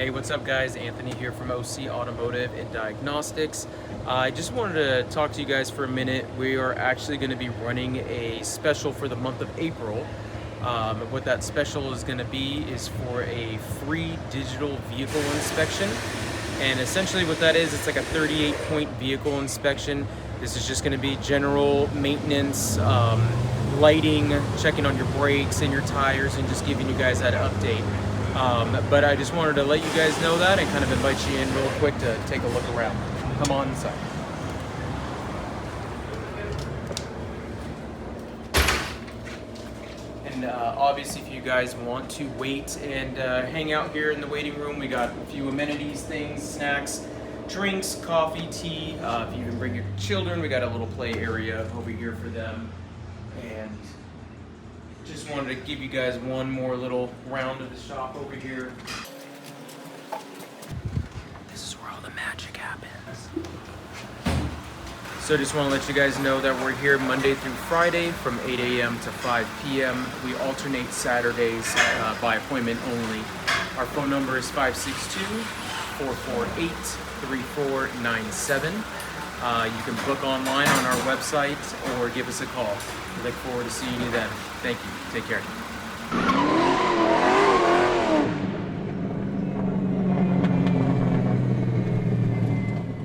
Hey, what's up guys? Anthony here from OC Automotive and Diagnostics. I just wanted to talk to you guys for a minute. We are actually going to be running a special for the month of April. What that special is going to be is for a free digital vehicle inspection. And essentially what that is, it's like a 38-point vehicle inspection. This is just going to be general maintenance, lighting, checking on your brakes and your tires, and just giving you guys that update. But I just wanted to let you guys know that and kind of invite you in real quick to take a look around. Come on inside. And obviously, if you guys want to wait and hang out here in the waiting room, we got a few amenities, things, snacks, drinks, coffee, tea. If you even bring your children, we got a little play area over here for them. And just wanted to give you guys one more little round of the shop over here. This is where all the magic happens. So just want to let you guys know that we're here Monday through Friday from 8 a.m. to 5 p.m. We alternate Saturdays by appointment only. Our phone number is 562-448-3497. You can book online on our website or give us a call. We look forward to seeing you then. Thank you. Take care.